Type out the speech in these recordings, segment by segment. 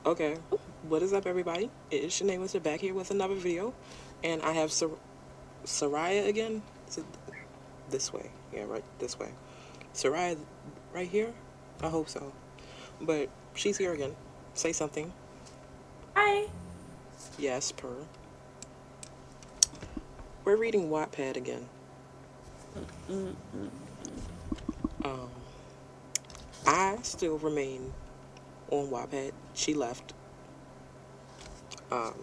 Okay, what is up, everybody? It is Shanae with back here with another video, and I have Soraya again. Is it this way? Yeah, right this way. Soraya, right here. I hope so, but she's here again. Say something. Hi. Yes, per. We're reading Wattpad again. Um, I still remain on Wattpad. She left. Um,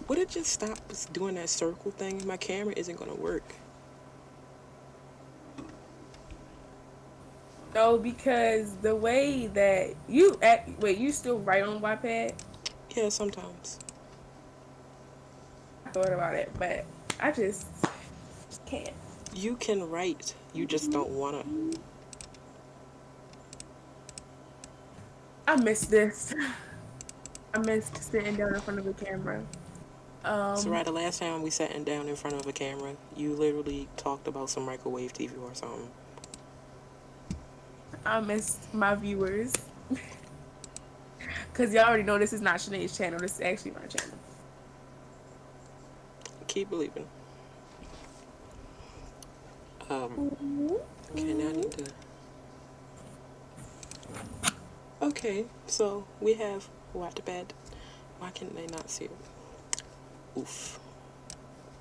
would it just stop doing that circle thing? My camera isn't gonna work. No, because the way that you act, wait, you still write on Wattpad? Yeah, sometimes. I thought about it, but I just can't. You can write, you just don't wanna. I miss this. I missed sitting down in front of the camera. So right, the last time we sat down in front of a camera, you literally talked about some microwave TV or something. I missed my viewers. Because y'all already know this is not Shanae's channel. This is actually my channel. Keep believing. Okay, now I need to... Okay, so we have Wattpad. Why can they not see it? Oof.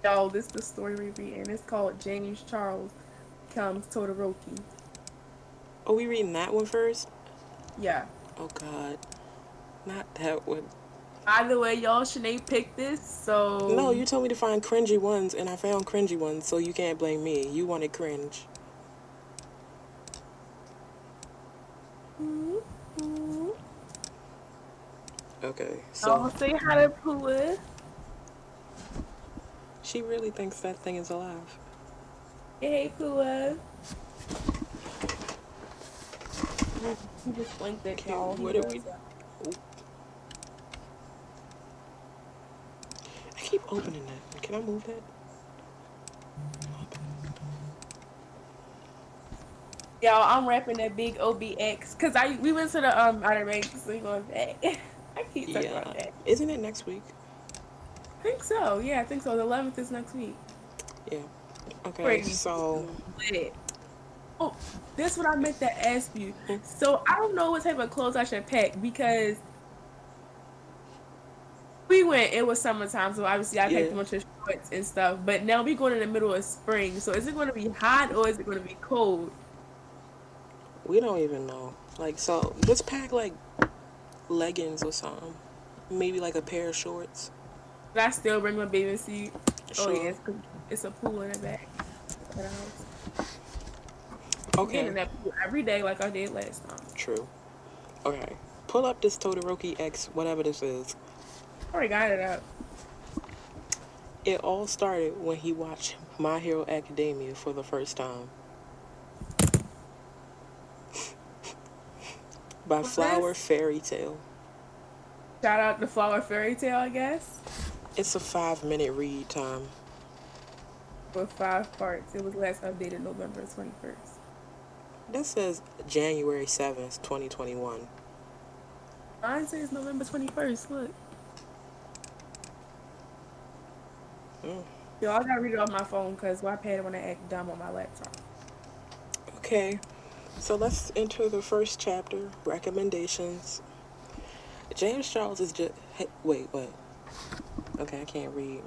Y'all, this is the story we're reading. It's called James Charles Comes Todoroki. Oh, we reading that one first? Yeah. Oh, God. Not that one. Either way, y'all, Shanae picked this, so... No, you told me to find cringy ones, and I found cringy ones, so you can't blame me. You wanted cringe. Okay, so... I'll say hi to Pua. She really thinks that thing is alive. Hey, Pua. He just blinked at Okay, y'all. what are we... Oh. I keep opening that. Can I move that? Y'all, I'm rapping that big OBX because we went to the Outer Banks, so we going back. I keep talking about that. Isn't it next week? I think so. Yeah, I think so. The 11th is next week. Yeah. Okay, Crazy. so... Oh, this is what I meant to ask you. So I don't know what type of clothes I should pack because we went, it was summertime, so obviously I packed a bunch of shorts and stuff, but now we're going in the middle of spring, so is it going to be hot or is it going to be cold? We don't even know. Like, so just pack like leggings or something. Maybe like a pair of shorts. But I still bring my bathing suit. Sure. Oh, yeah, it's a pool in the back of the house. Okay. I'm in that pool every day like I did last time. True. Okay. Pull up this Todoroki X, whatever this is. I already got it up. It all started when he watched My Hero Academia for the first time. By Flower Fairy Tale. Shout out to Flower Fairy Tale, I guess. It's a 5-minute read time. With 5 parts. It was last updated November 21st. That says January 7th, 2021. Mine says November 21st. Look. Yo, I gotta read it on my phone because Wattpad wanna act dumb on my laptop. Okay, so let's enter the first chapter. Recommendations. James Charles is just... Hey, wait, what? Okay, I can't read.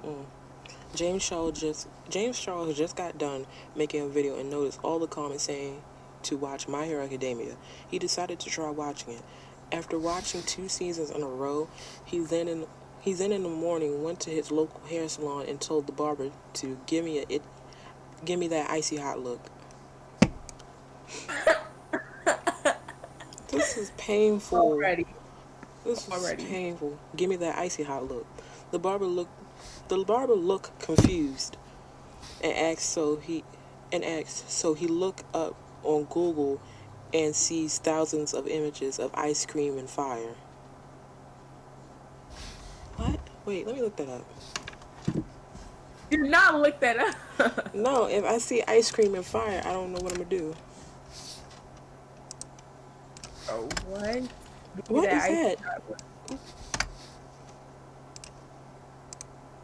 James Charles just got done making a video and noticed all the comments saying to watch My Hero Academia. He decided to try watching it. After watching 2 seasons in a row, he then in the morning went to his local hair salon and told the barber to give me that icy hot look. This is painful. Already. This is painful. Give me that icy hot look. The barber looked confused and asked so he looked up on Google and sees thousands of images of ice cream and fire. What? Wait, let me look that up. Do not look that up. No, if I see ice cream and fire, I don't know what I'm gonna do. Oh, what? Give me What that is icy that? hot look.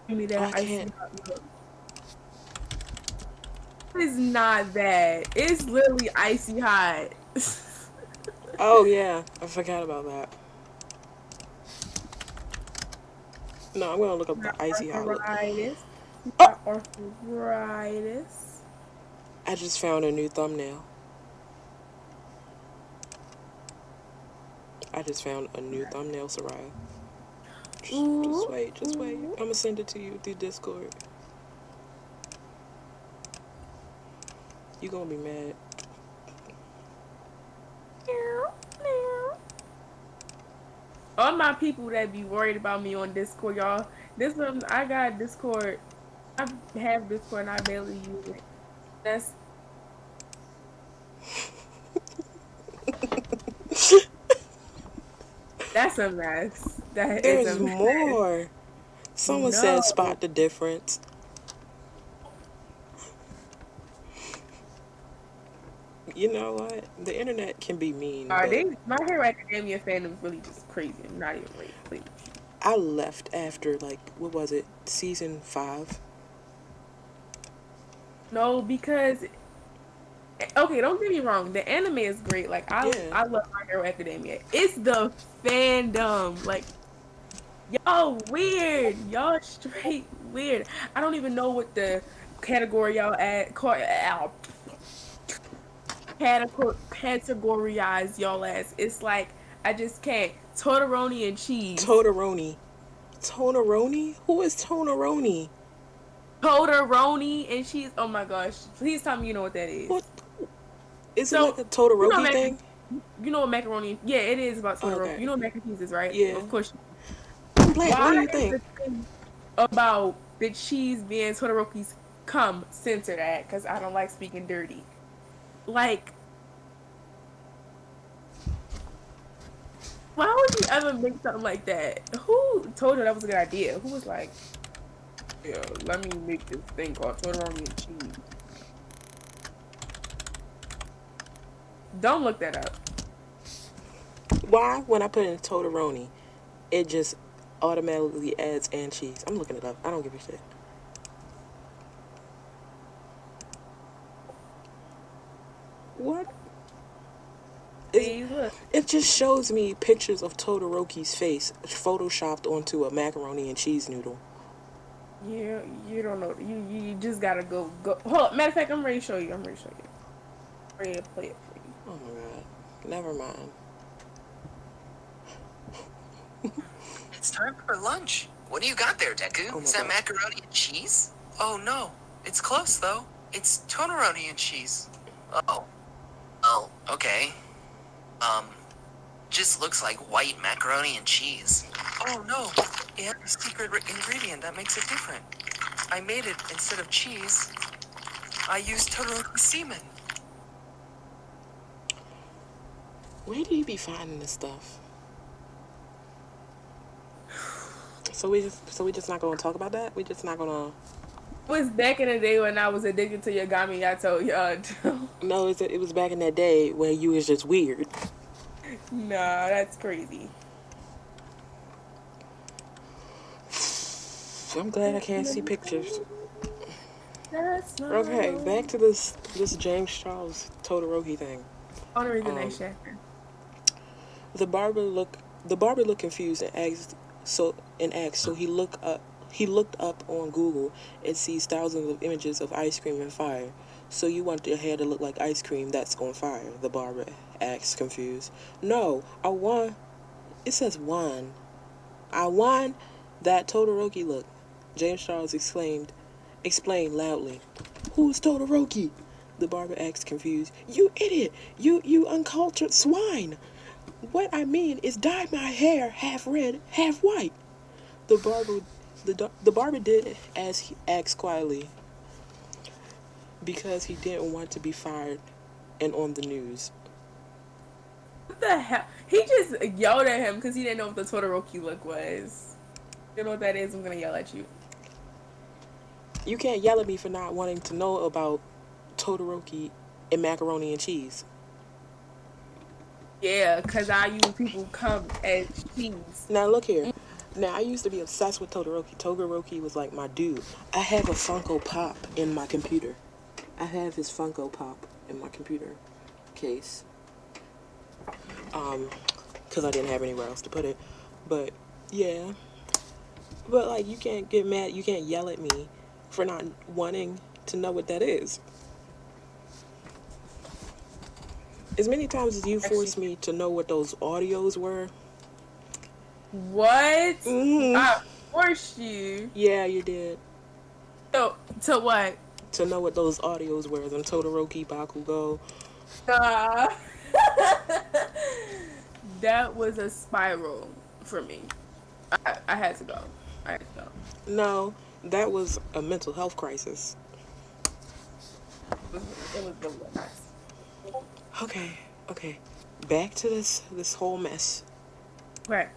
Give me Oh, that I icy can't. hot look. It's not that. It's literally icy hot. Oh yeah, I forgot about that. No, I'm gonna look up the Not icy hot look. arthritis. Oh, Not arthritis. I just found a new thumbnail. I just found a new thumbnail, Soraya. Just Ooh, wait, just wait. ooh. I'm gonna send it to you through Discord. You gonna be mad. Meow, meow. All my people that be worried about me on Discord, y'all. This one, I got Discord. I have Discord and I barely use it. That's that's a mess. That is a There's mess. more. Someone said No. spot the difference. You know what? The internet can be mean, but My Hero Academia fandom is really just crazy. I'm not even ready to play with you. I left after like what was it? Season 5. No, because okay, don't get me wrong. The anime is great. Like Yeah. I love My Hero Academia. It's the fandom. Like y'all weird. Y'all straight weird. I don't even know what the category y'all at categorize y'all as. It's like I just can't. Todoroni and cheese. Todoroni. Tonaroni? Who is Tonaroni? Todoroni and cheese. Oh my gosh! Please tell me you know what that is. What? Is it like So a you know Todoroki thing? you know what macaroni? Yeah, it is about Oh, Todoroki. okay. You know what mac and cheese is, right? Yeah. Of course. I'm black. What Why do you is think? the thing about the cheese being Todoroki's come censor that? Because I don't like speaking dirty. Like, why would you ever make something like that? Who told her that was a good idea? Who was like, yeah, let me make this thing called Todoroki and cheese? Don't look that up. Why, when I put in Todoroni, it just automatically adds and cheese? I'm looking it up. I don't give a shit. What? Please look. It just shows me pictures of Todoroki's face photoshopped onto a macaroni and cheese noodle. You don't know. You just gotta go. Hold on. Matter of fact, I'm ready to show you. I'm ready to show you. I'm ready to play it for you. Oh my god. Never mind. It's time for lunch. What do you got there, Deku? Oh my Is that god. macaroni and cheese? Oh no, it's close though. It's toneroni and cheese. Oh. Oh, okay. Um, just looks like white macaroni and cheese. Oh no, it has a secret ingredient that makes it different. I made it instead of cheese. I used Todoroki semen. Where do you be finding this stuff? So we just not gonna talk about that? We just not gonna. It was back in the day when I was addicted to Yagami. I told y'all. No, it was back in that day where you was just weird. Nah, that's crazy. I'm glad I can't see pictures. That's not Okay, back to this James Charles Todoroki thing. I want to read the next chapter. The barber looked confused and asked, so he looked up on Google and sees thousands of images of ice cream and fire. So you want your hair to look like ice cream that's on fire? The barber asks, confused. No, I want. It says one. I want that Todoroki look. James Charles explained loudly. Who's Todoroki? The barber asked, confused. You idiot! You uncultured swine! What I mean is dye my hair half red, half white. The barber did as he asked quietly because he didn't want to be fired and on the news. What the hell? He just yelled at him because he didn't know what the Todoroki look was. You know what that is? I'm gonna yell at you. You can't yell at me for not wanting to know about Todoroki and macaroni and cheese. Yeah, because I use people come as cheese. Now look here. Now I used to be obsessed with Todoroki. Todoroki was like my dude. I have a Funko Pop in my computer. I have his Funko Pop in my computer case. Because I didn't have anywhere else to put it. But yeah. But like, you can't get mad. You can't yell at me for not wanting to know what that is. As many times as you forced me to know what those audios were. What? Mhm. I forced you. Yeah, you did. To what? To know what those audios were. Them Todoroki, Bakugo. Nah. That was a spiral for me. I had to go. I had to go. No, that was a mental health crisis. It was really nice. Okay. Back to this whole mess. Right.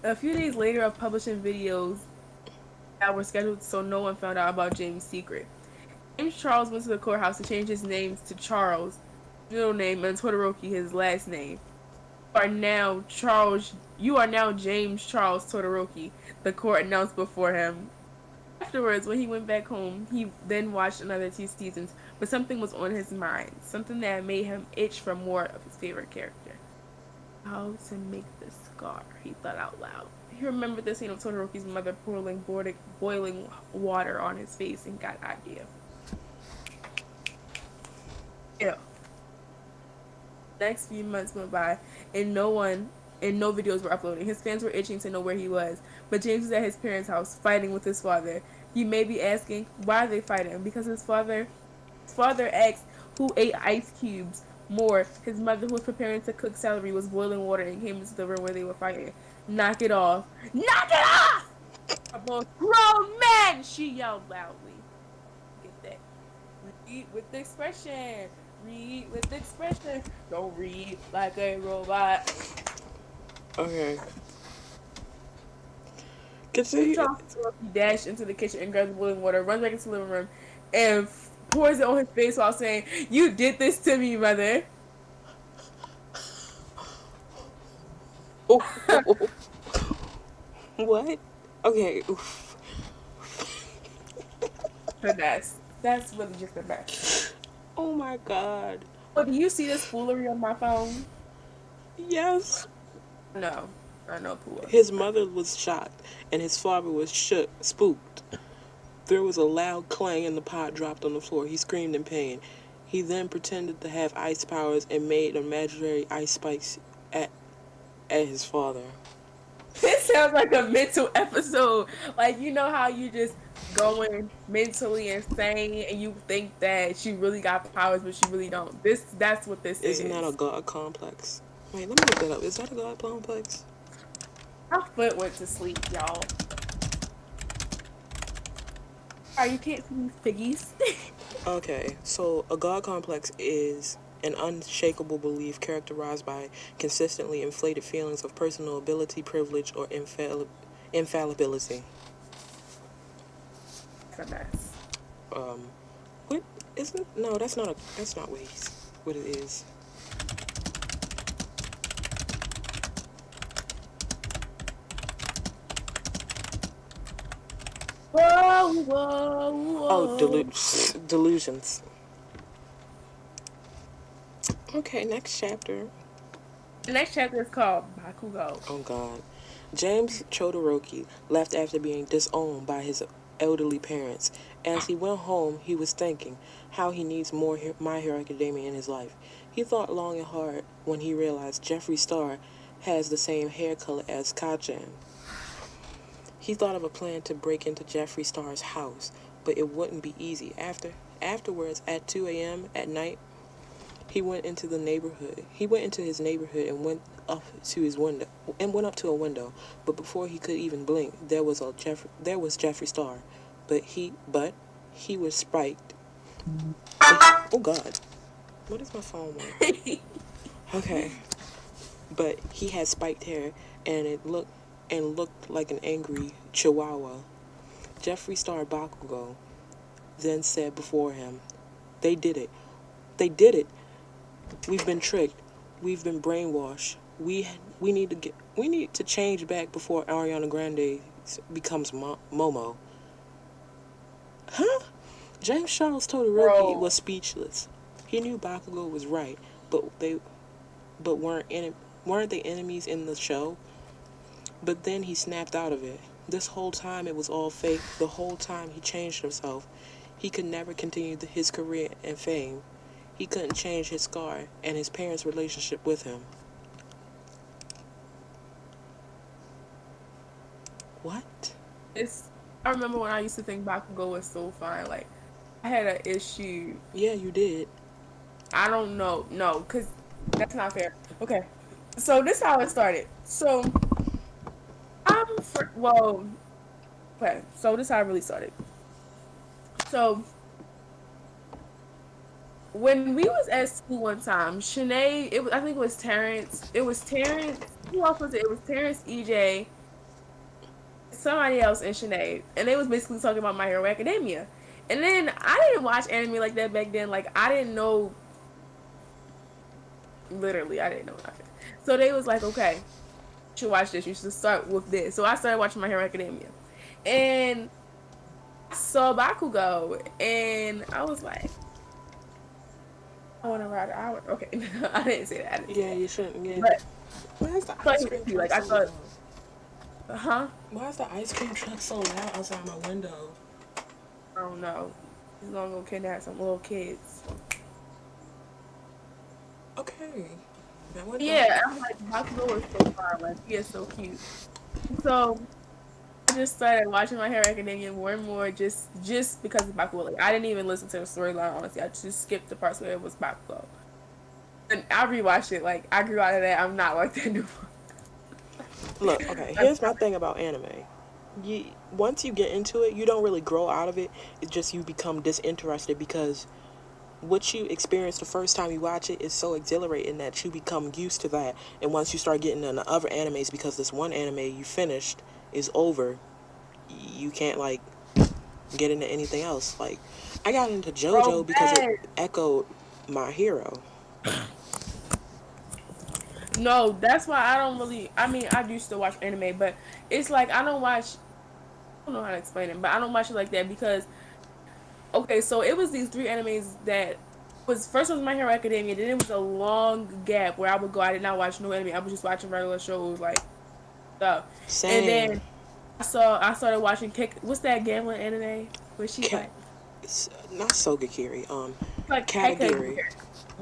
A few days later of publishing videos that were scheduled so no one found out about James' secret, James Charles went to the courthouse to change his name to Charles, middle name, and Todoroki, his last name. You are now James Charles Todoroki, the court announced before him. Afterwards, when he went back home, he then watched another 2 seasons, but something was on his mind, something that made him itch for more of his favorite character. How to make the scar, he thought out loud. He remembered the scene of Todoroki's mother pouring boiling water on his face and got an idea. Yeah. Next few months went by, and no videos were uploading. His fans were itching to know where he was, but James was at his parents' house fighting with his father. You may be asking, why are they fighting? Because his father asked who ate ice cubes more. His mother, who was preparing to cook celery, was boiling water and came into the room where they were fighting. Knock it off! Knock it off! We're both grown men! She yelled loudly. Get that? Read with the expression. Read with the expression. Don't read like a robot. Okay. Continue. He dashed into the kitchen and grabbed the boiling water, runs back into the living room, and pours it on his face while saying, "You did this to me, mother." Oh. What? Okay. Oof. The best. That's really just the best. Oh my god. But do you see this foolery on my phone? Yes. No. I know Pua. His mother was shocked, and his father was spooked. There was a loud clang and the pot dropped on the floor. He screamed in pain. He then pretended to have ice powers and made imaginary ice spikes at his father. This sounds like a mental episode. Like, you know how you just going mentally insane and you think that she really got powers, but she really don't. That's what this is. Isn't that a god complex? Wait, let me look that up. Is that a god complex? My foot went to sleep, y'all. Alright, you can't see these piggies. Okay, so a god complex is an unshakable belief characterized by consistently inflated feelings of personal ability, privilege, or infallibility. That's a mess. What isn't? No, that's not what it is. Whoa, whoa, whoa. Oh, delusions. Okay, next chapter. The next chapter is called Bakugo. Oh God. James Todoroki left after being disowned by his elderly parents. As he went home, he was thinking how he needs more My Hero Academia in his life. He thought long and hard when he realized Jeffree Star has the same hair color as Kachan. He thought of a plan to break into Jeffree Star's house, but it wouldn't be easy. Afterwards, at 2 a.m. at night, he went into his neighborhood and went up to a window. But before he could even blink, there was Jeffree Star. But he was spiked. Oh God, what is my phone like? Okay, but he had spiked hair, and it looked like an angry chihuahua. Jeffree Star Bakugo then said before him, They did it. We've been tricked. We've been brainwashed. We need to change back before Ariana Grande becomes Momo. Huh? James Charles Todoroki Bro. was speechless. He knew Bakugo was right, but weren't they enemies in the show? But then he snapped out of it. This whole time it was all fake. The whole time he changed himself. He could never continue his career and fame. He couldn't change his scar and his parents' relationship with him. What? I remember when I used to think Bakugo was so fine. Like, I had an issue. Yeah, you did. I don't know. No, because that's not fair. Okay. So, this is how it started. So, okay. So, this is how it really started. So, when we was at school one time, Shanae, I think it was Terrence. It was Terrence. Who else was it? It was Terrence, EJ, somebody else, and Shanae. And they was basically talking about My Hero Academia. And then I didn't watch anime like that back then. Like, I didn't know. Literally, I didn't know nothing. So they was like, okay, you should watch this. You should start with this. So I started watching My Hero Academia. And I saw Bakugo. And I was like, I want to ride an hour. Okay. I didn't say that. Yeah, you shouldn't. Yeah. But why is the ice cream truck like, I so thought, loud? huh? Why is the ice cream truck so loud outside my window? I don't know. He's gonna go kidnap some little kids. Okay. Yeah, I'm like, Bakugo is so far. Like, he is so cute. So I just started watching My Hero Academia more and more, just because of Bakugo. Like, I didn't even listen to the storyline. Honestly, I just skipped the parts where it was Bakugo. And I rewatched it. Like, I grew out of that. I'm not like that anymore. Look, okay. Here's my thing about anime. Once you get into it, you don't really grow out of it. It's just you become disinterested because what you experience the first time you watch it is so exhilarating that you become used to that. And once you start getting into other animes, because this one anime you finished is over, you can't like get into anything else. Like, I got into JoJo because it echoed My Hero. No, that's why I don't really. I mean, I do still watch anime, but it's like I don't watch. I don't know how to explain it, but I don't watch it like that because. Okay, so it was these 3 animes that was first was My Hero Academia, then it was a long gap where I would go. I did not watch no anime. I was just watching regular shows like stuff. Same. And then I started watching what's that gambling anime? Where she it's not Sogakiri. like Katagiri.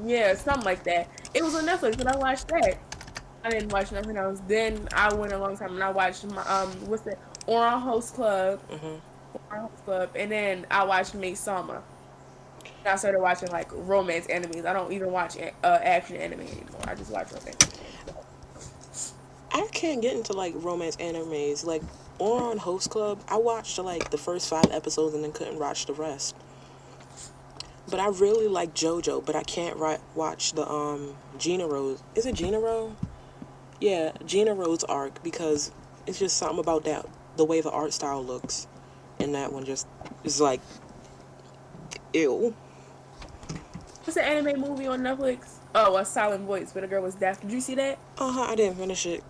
Yeah, something like that. It was on Netflix, and I watched that. I didn't watch nothing else. Then I went a long time and I watched my what's that? Oran Host Club. And then I watched Maid Sama. And I started watching like romance animes. I don't even watch action anime anymore. I just watch romance. I can't get into like romance animes. Like on Host Club, I watched like the first 5 episodes and then couldn't watch the rest. But I really like JoJo, but I can't watch the Gina Rose. Is it Gina Rose? Yeah, Gina Rose arc because it's just something about that, the way the art style looks, and that one just is like, ew. What's the anime movie on Netflix? Oh, A Silent Voice, where the girl was deaf. Did you see that? I didn't finish it.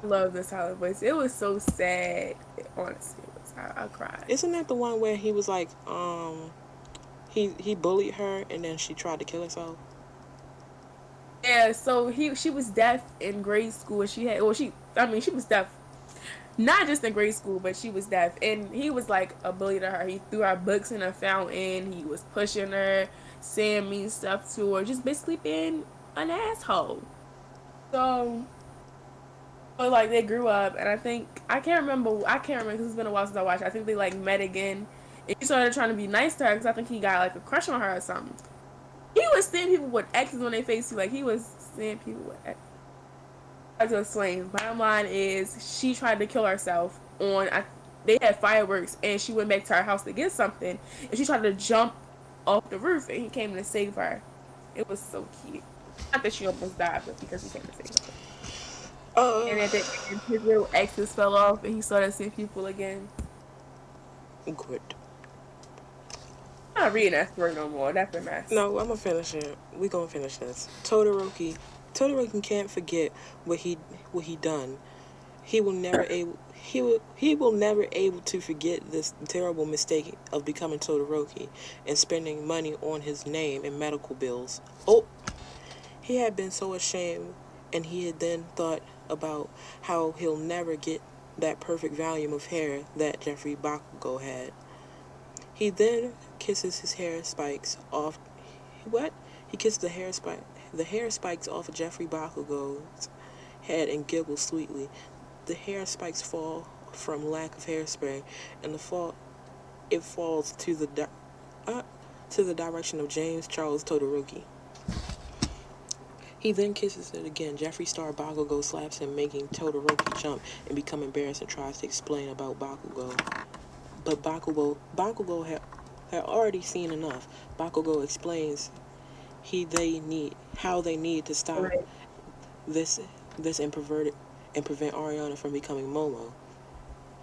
I love The Silent Voice. It was so sad. Honestly, it was. I cried. Isn't that the one where he was like, he bullied her and then she tried to kill herself? Yeah, so she was deaf in grade school, and she was deaf. Not just in grade school, but she was deaf. And he was like a bully to her. He threw her books in a fountain. He was pushing her, saying mean stuff to her, just basically being an asshole. So, like, they grew up, and I can't remember because it's been a while since I watched it. I think they like met again, and he started trying to be nice to her because I think he got like a crush on her or something. He was seeing people with X's on their face too. Like, he was seeing people with X's. I have to explain. Bottom line is, she tried to kill herself they had fireworks, and she went back to her house to get something, and she tried to jump off the roof, and he came to save her. It was so cute. Not that she almost died, but because he came to save her. And at the end, his little X's fell off, and he started seeing people again. Good. I'm not reading that story no more. That's a mess. No, I'm gonna finish it. We gonna finish this. Todoroki Todoroki can't forget what he done. He will never able to forget this terrible mistake of becoming Todoroki and spending money on his name and medical bills. Oh, he had been so ashamed, and he had then thought about how he'll never get that perfect volume of hair that Jeffrey Bakugo had. He then kisses his hair spikes off. What? He kissed the hair spikes off of Jeffrey Bakugo's head and giggled sweetly. The hair spikes fall from lack of hairspray, and it falls to the direction of James Charles Todoroki. He then kisses it again. Jeffree Star Bakugo slaps him, making Todoroki jump and become embarrassed and tries to explain about Bakugo. But Bakugo had already seen enough. Bakugo explains how they need to stop this and prevent Ariana from becoming Momo.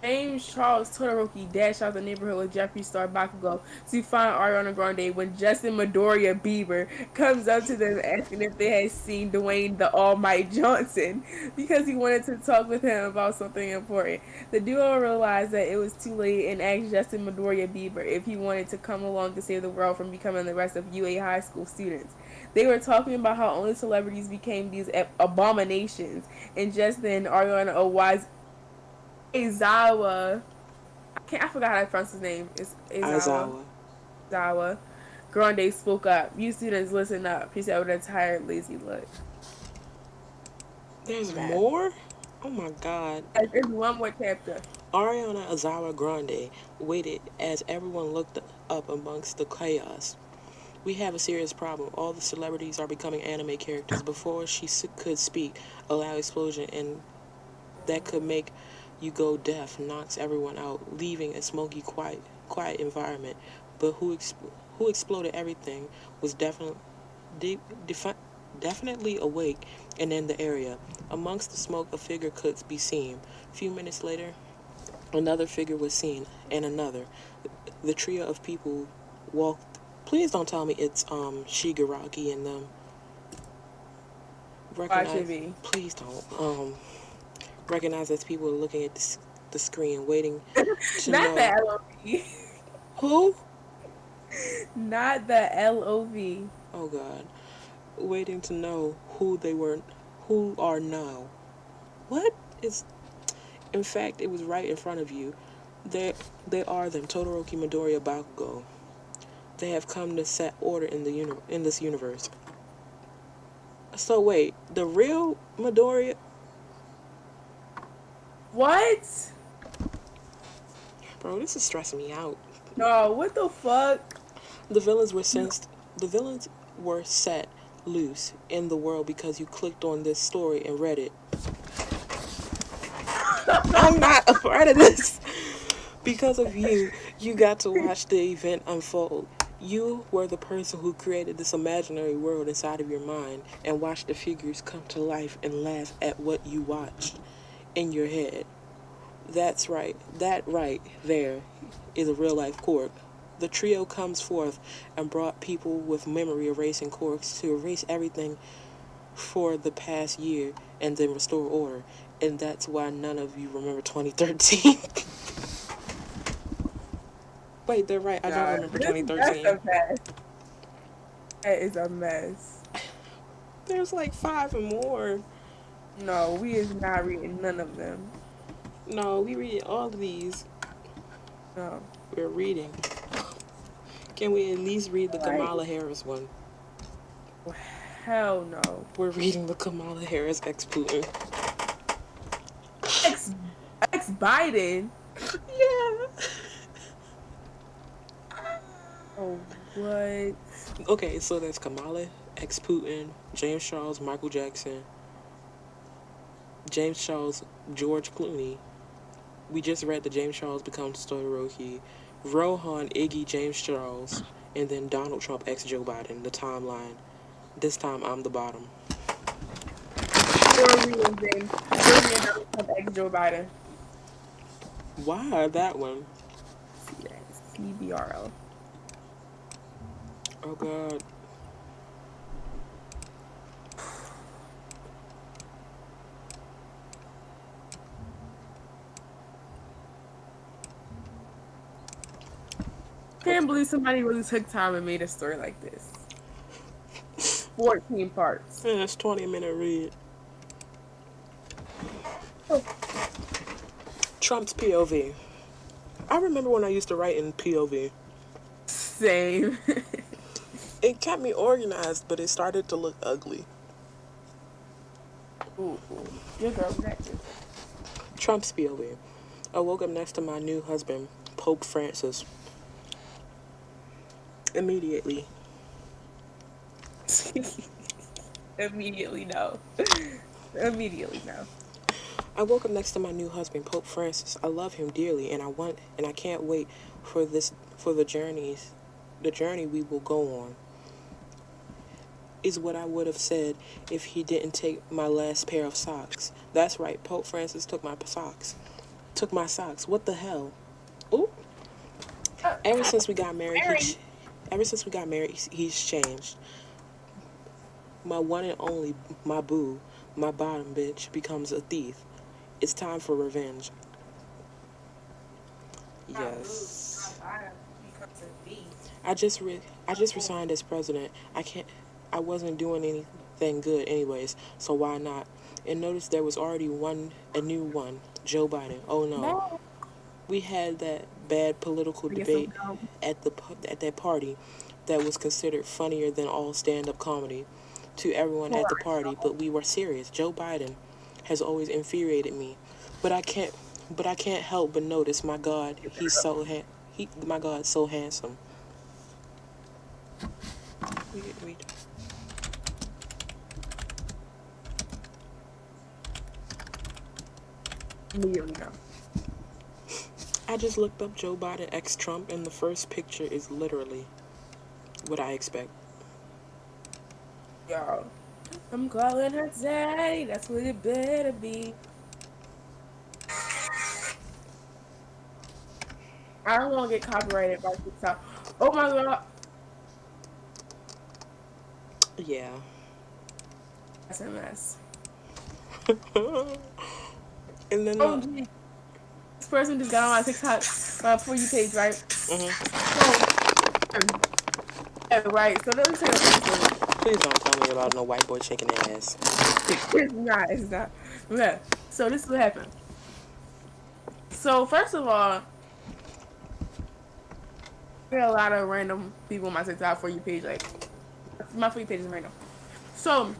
James Charles Todoroki dashed out the neighborhood with Jeffree Star Bakugo to find Ariana Grande when Justin Midoriya Bieber comes up to them asking if they had seen Dwayne the All Might Johnson because he wanted to talk with him about something important. The duo realized that it was too late and asked Justin Midoriya Bieber if he wanted to come along to save the world from becoming the rest of UA high school students. They were talking about how only celebrities became these abominations, and just then Ariana Aizawa, I forgot how to pronounce his name. It's Aizawa Grande spoke up. You students, listen up. He said with a tired, lazy look. There's more? Oh my god. There's one more chapter. Ariana Aizawa Grande waited as everyone looked up amongst the chaos. We have a serious problem. All the celebrities are becoming anime characters. Before she could speak, a loud explosion and that could make you go deaf knocks everyone out, leaving a smoky, quiet environment. But who exploded everything was definitely awake and in the area. Amongst the smoke, a figure could be seen. A few minutes later, another figure was seen, and another. The trio of people walked. Please don't tell me it's Shigaraki and them. Please don't. Recognize as people are looking at the screen, waiting to Not know. The LOV. Who? Not the LOV. Oh God. Waiting to know who are now. What is? In fact, it was right in front of you. They are them, Todoroki, Midoriya, Bakugo. They have come to set order in this universe. So wait, the real Midoriya? What? Bro, this is stressing me out. No, what the fuck? The villains were set loose in the world because you clicked on this story and read it. I'm not a part of this. Because of you got to watch the event unfold. You were the person who created this imaginary world inside of your mind and watched the figures come to life and laugh at what you watched in your head. That's right. That right there is a real life quirk. The trio comes forth and brought people with memory erasing quirks to erase everything for the past year and then restore order. And that's why none of you remember 2013. Wait, they're right. I don't remember 2013. That's a mess. That is a mess. There's like 5 and more. No, we is not reading none of them. No, we read all of these. No. We're reading. Can we at least read the Kamala Harris one? Hell no. We're reading the Kamala Harris ex-Putin. Ex-Biden? Yeah. Oh, what? Okay, so there's Kamala, ex-Putin, James Charles, Michael Jackson, James Charles, George Clooney. We just read the James Charles becomes Todoroki, Rohan, Iggy, James Charles, and then Donald Trump, ex-Joe Biden, the timeline. This time I'm the bottom. Donald Trump, ex-Joe Biden. Why that one? See that. CBRL. Oh God. Can't believe somebody really took time and made a story like this. 14 parts. And it's 20-minute read. Trump's POV. I remember when I used to write in POV. Same. It kept me organized, but it started to look ugly. Ooh, your girl's active. Trump's POV. I woke up next to my new husband, Pope Francis. Immediately. Immediately no. Immediately no. I woke up next to my new husband, Pope Francis. I love him dearly, and I can't wait for the journey we will go on. Is what I would have said if he didn't take my last pair of socks. That's right, Pope Francis took my socks. Took my socks. What the hell? Ooh. Ever since we got married, he's changed. My one and only, my boo, my bottom bitch becomes a thief. It's time for revenge. Yes. I just resigned as president. I wasn't doing anything good anyways, so why not? And notice there was already a new one, Joe Biden. Oh no. We had that bad political debate at that party that was considered funnier than all stand-up comedy to everyone at the party, but we were serious. Joe Biden has always infuriated me, but I can't help but notice, my God, my God, so handsome. Read. Immediately no. I just looked up Joe Biden x Trump, and the first picture is literally what I expect. Yo, I'm calling her daddy. That's what it better be. I don't want to get copyrighted by TikTok. Oh my God. Yeah. That's a mess. And then Oh, gee. This person just got on my TikTok For You page, right? Mm-hmm. So, yeah, right. So let me tell you something. Please don't tell me about no white boy shaking their ass. It's not. Okay. So this is what happened. So first of all, I get a lot of random people on my TikTok For You page. Like, my For You page is random. So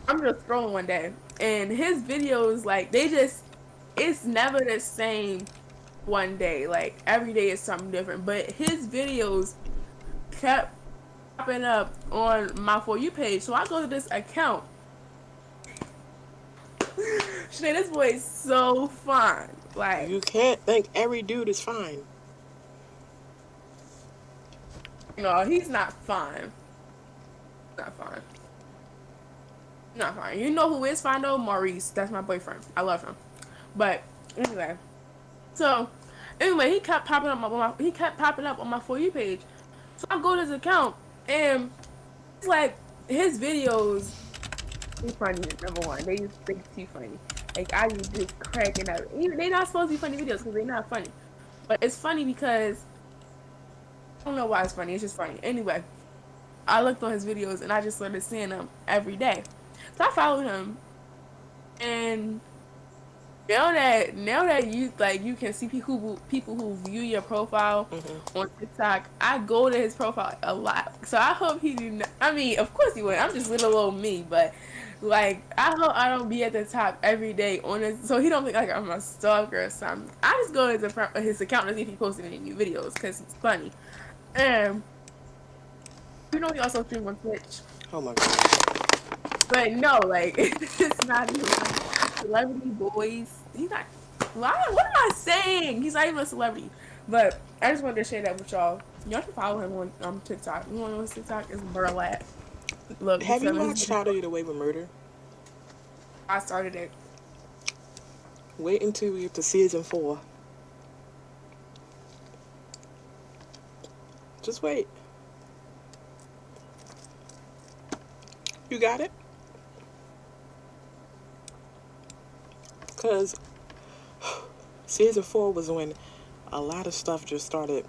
I'm just scrolling one day, and his videos, like, it's never the same one day. Like, every day is something different. But his videos kept popping up on my For You page. So I go to this account. Shit, this boy is so fine. Like, You can't think every dude is fine. no, he's not fine. Not fine. Not fine. You know who is fine though? Maurice. That's my boyfriend. I love him. But anyway, he kept popping up on my For You page. So I go to his account, and it's like his videos. He's funny. Number one, they think too funny. Like, I was just cracking up. They're not supposed to be funny videos because they're not funny, but it's funny because I don't know why it's funny. It's just funny. Anyway, I looked on his videos and I just started seeing them every day. So I followed him, and now that you can see people who view your profile on TikTok, I go to his profile a lot. So I hope he do not. I mean, of course he would. I'm just little old me, but like, I hope I don't be at the top every day on it, so he don't think like I'm a stalker or something. I just go to his account to see if he posted any new videos because it's funny. And you know, he also streams on Twitch. Oh my God. But no, like, it's not even like celebrity boys. He's not. What am I saying? He's not even a celebrity. But I just wanted to share that with y'all. Y'all can follow him on TikTok. You want to know his TikTok is Burlap. Look, Have you watched How to Get Away with Murder? I started it. Wait until we get to season 4. Just wait. You got it? Because season 4 was when a lot of stuff just started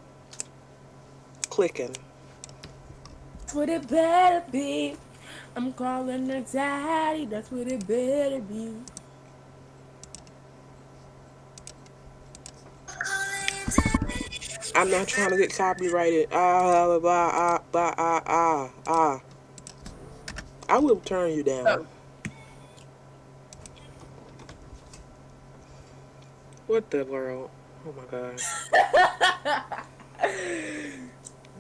clicking. That's what it better be. I'm calling her daddy. That's what it better be. I'm not trying to get copyrighted. I will turn you down. Oh. What the world? Oh my god.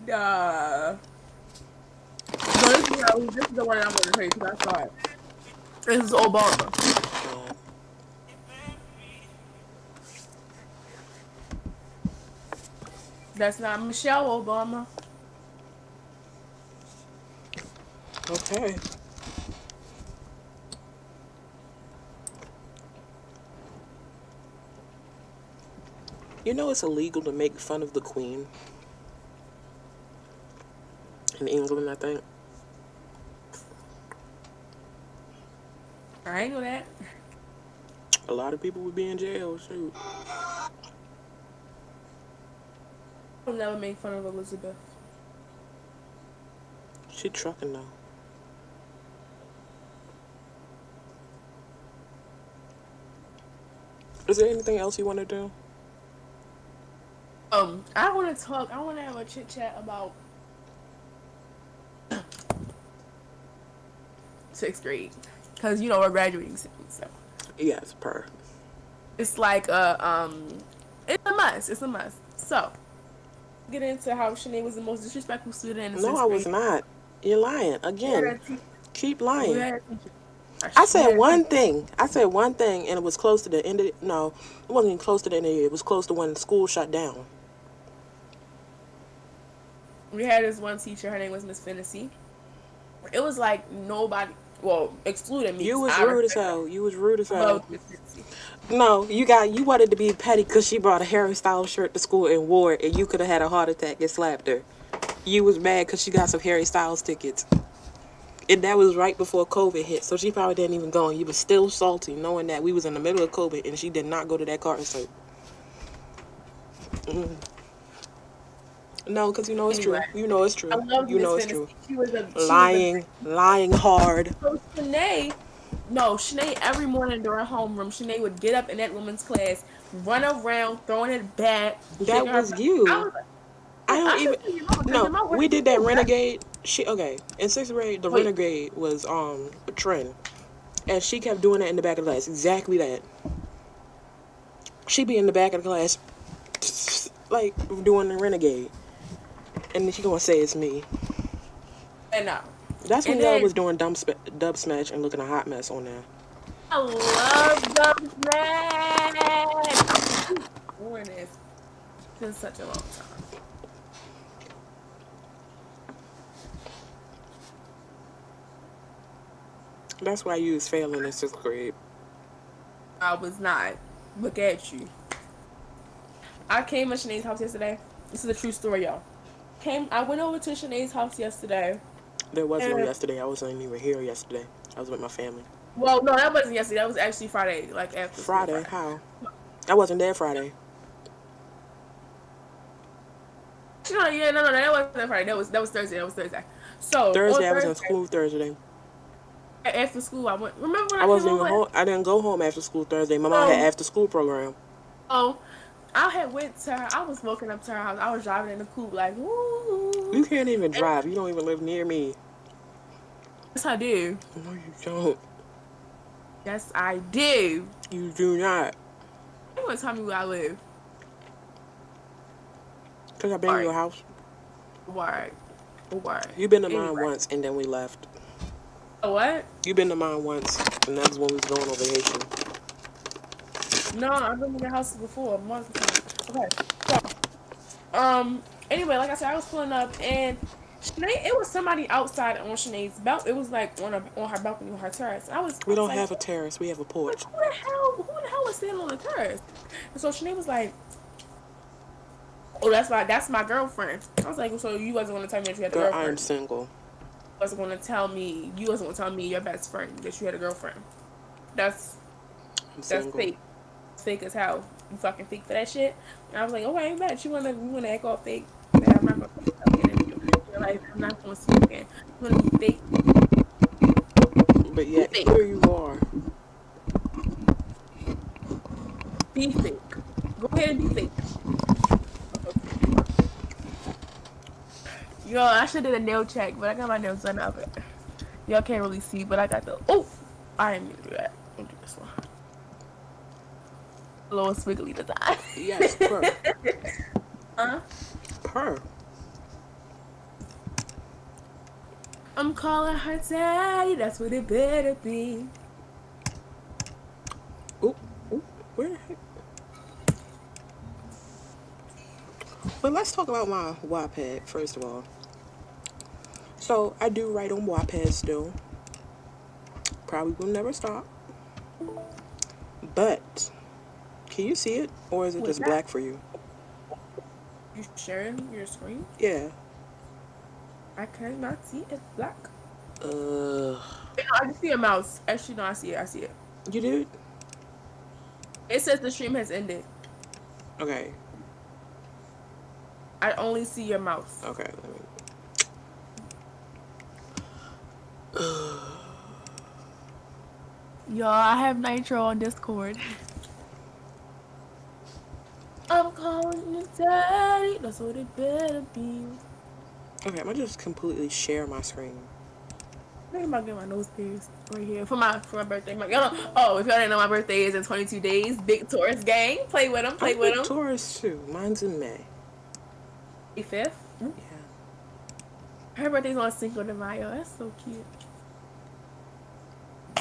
No, this is the one I'm going to tell you because I saw it. This is Obama. That's not Michelle Obama. Okay. You know it's illegal to make fun of the Queen in England, I think. I ain't know that. A lot of people would be in jail, shoot. I'll never make fun of Elizabeth. She trucking though. Is there anything else you want to do? I want to have a chit chat about 6th grade. Because, we're graduating soon, so. Yes, per. It's like, it's a must. So, get into how Shanae was the most disrespectful student in the 6th grade. No, I was not. You're lying. Again. Keep lying. I I said one thing, and it was close to the end of it. No, it wasn't even close to the end of the year. It was close to when school shut down. We had this one teacher, her name was Miss Finnessy. It was like nobody, well, excluding me. You was rude as hell. Well, Miss Finnessy. No, you wanted to be petty because she brought a Harry Styles shirt to school and wore it, and you could have had a heart attack and slapped her. You was mad because she got some Harry Styles tickets. And that was right before COVID hit, so she probably didn't even go. And you was still salty knowing that we was in the middle of COVID and she did not go to that concert. No, because it's true. You know it's true. I love it's Miss true. Finnessy. She was lying hard. So Shanae, every morning during homeroom, Shanae would get up in that woman's class, run around, throwing it back. That was you. No, we did that Renegade. In 6th grade, the Renegade was a trend. And she kept doing that in the back of the class. Exactly that. She be in the back of the class, like, doing the Renegade. And then she gonna say it's me. And no. That's when y'all was doing Dub Smash and looking a hot mess on there. I love Dub Smash. I'm doing this. It's been such a long time. That's why you was failing in 6th grade. I was not. Look at you. I came at Shanae's house yesterday. This is a true story, y'all. I went over to Shanae's house yesterday. There was no yesterday. I wasn't even here yesterday. I was with my family. Well, no, that wasn't yesterday. That was actually Friday, like after Friday? How? I wasn't there Friday. No, that wasn't Friday. That was Thursday. So Thursday, I was in school Thursday. After school, I went. Remember when I wasn't even home. I didn't go home after school Thursday. My mom had after school program. Oh, I had went to her. I was walking up to her house. I was driving in the coupe like, woo. You can't even drive. You don't even live near me. Yes, I do. No, you don't. Yes, I do. You do not. You want to tell me where I live? Because I've been in your house. Why? You've been to mine once, and then we left. What? You've been to mine once, and that was when we was going on vacation. No, I've been in your house before, multiple times. Okay, so, anyway, like I said, I was pulling up, and Shanae, it was somebody outside on Shanae's balcony. It was like on her balcony, on her terrace. We don't have a terrace. We have a porch. Who the hell was standing on the terrace? And so Shanae was like, "Oh, that's my girlfriend." I was like, "So you wasn't going to tell me that you had a girlfriend?" I'm single. You wasn't going to tell me your best friend that you had a girlfriend. That's fake. It's fake as hell. You fucking fake for that shit. And I was like, okay, bet you wanna act all fake. I'm not gonna real life. I'm not gonna see you again. I'm gonna be fake. But Be yet fake. here you are. Be fake. Go ahead and be fake. Yo, I should have did a nail check, but I got my nails done up. Y'all can't really see, but I got the. Oh, I didn't mean to do that. I'll do this one. A little squiggly design. Yes, per. Huh? Per. I'm calling her daddy. That's what it better be. Oop, oop, where the heck? But let's talk about my Wattpad, first of all. So, I do write on Wattpad still. Probably will never stop. But, can you see it? Or is it What's just that? black for you? You sharing your screen? Yeah. I cannot see it black. Uh, I can see a mouse. Actually, no, I see it. I see it. you did? It says the stream has ended. Okay. I only see your mouse. Okay, let me... Y'all, I have Nitro on Discord. I'm calling you daddy. That's what it better be. Okay, I'm gonna just completely share my screen. I think I'm about to get my nose pierced right here for my birthday. Oh, if y'all didn't know, my birthday is in 22 days. Big Taurus gang. Play with them. Play I'm with a them. Taurus too. Mine's in May. 25th. Yeah. Her birthday's on Cinco de Mayo. That's so cute.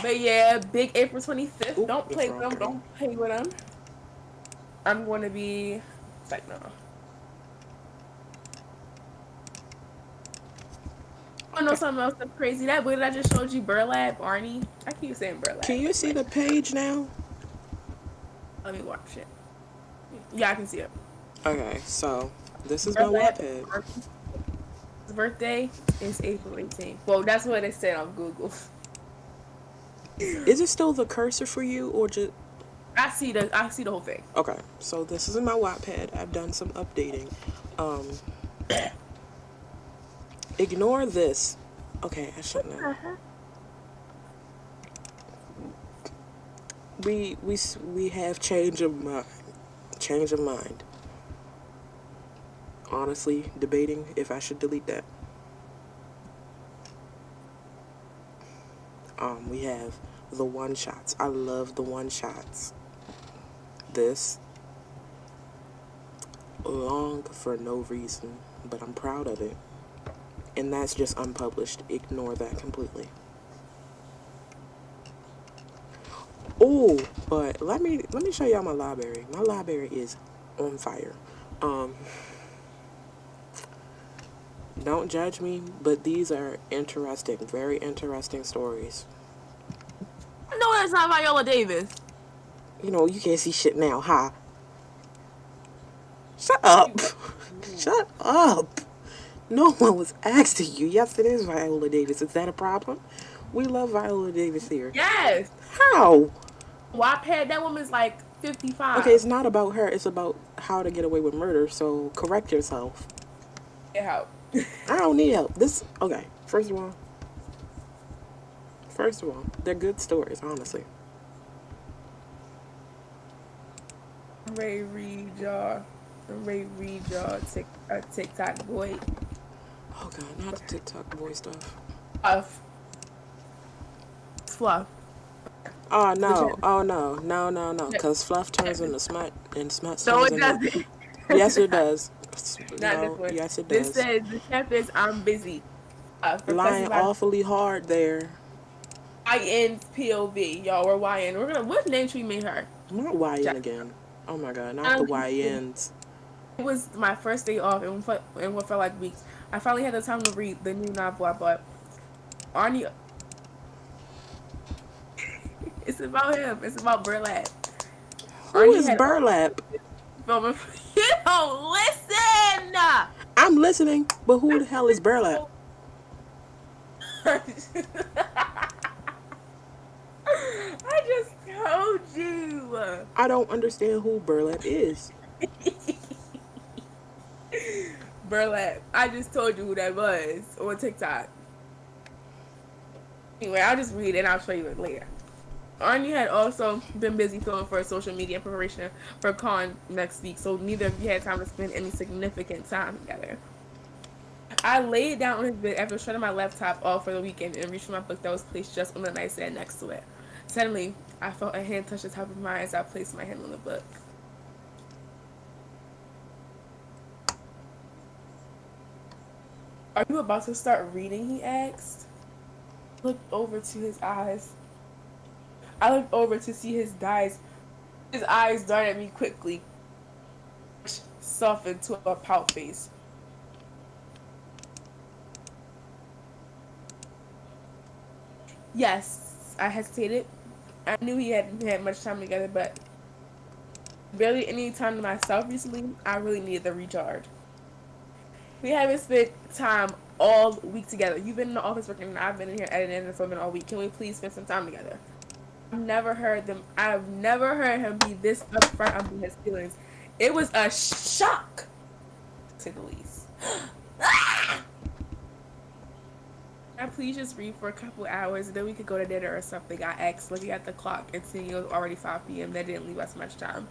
But yeah, big April 25th. Oop, Don't play with them. okay. Don't play with them. I'm going to be like, no. I know something else that's crazy. That boy that I just showed you, Burlap, Arnie. I keep saying Burlap. Can you see the page now? Let me watch it. Yeah, I can see it. Okay, so this is my Burlap, Wattpad. his birthday is April 18th. Well, that's what it said on Google. Is it still the cursor for you or just... I see the whole thing. Okay, so this is in my Wattpad. I've done some updating. Ignore this. Okay, I shouldn't have. We have change of mind. Change of mind. Honestly, debating if I should delete that. We have the one shots. I love the one shots. This long for no reason, but I'm proud of it. And that's just unpublished. Ignore that completely. Oh, but let me show y'all my library. My library is on fire. Don't judge me, but these are interesting, very interesting stories. No, that's not Viola Davis. You know, you can't see shit now, huh? Shut up. Shut up. No one was asking you. Yes, it is Viola Davis. Is that a problem? We love Viola Davis here. Yes. How? Wattpad, that woman's like 55. Okay, it's not about her. It's about how to get away with murder. So correct yourself. Get help. I don't need help. Okay, first of all, they're good stories, honestly. I'm ready to read y'all. TikTok boy. Oh god, not the TikTok boy stuff. Fluff. Oh no. Because fluff turns into smut, and smut No, turns it into... doesn't. Yes, it does. Not No, this one. yes, it This does. says the chapter is I'm busy. Lying awfully hard there. YN's POV. Y'all, we're YN. What name should we make her? Not YN again. Oh my god, not the YNs. It was my first day off, and what felt like weeks. I finally had the time to read the new novel I bought. Arnie. It's about him. It's about Burlap. Who is Burlap? You don't listen! I'm listening, but who the hell is Burlap? I just told you. I don't understand who Burlap is. Burlap. I just told you who that was on TikTok. Anyway, I'll just read it and I'll show you it later. Arnie had also been busy filming for social media in preparation for Con next week, so neither of you had time to spend any significant time together. I laid down on his bed after shutting my laptop off for the weekend and reached for my book that was placed just on the nightstand next to it. Suddenly, I felt a hand touch the top of mine as I placed my hand on the book. Are you about to start reading? He asked. I looked over to his eyes. I looked over to see his eyes. His eyes darted at me quickly, softened to a pout face. Yes, I hesitated. I knew he hadn't had much time together, but barely any time to myself recently. I really needed the recharge. We haven't spent time all week together. You've been in the office working, and I've been in here editing and filming all week. Can we please spend some time together? I've never heard him be this upfront about his feelings. It was a shock, to say the least. Can I please just read for a couple hours and then we could go to dinner or something? I asked, looking at the clock and seeing it was already 5 p.m. That didn't leave us much time.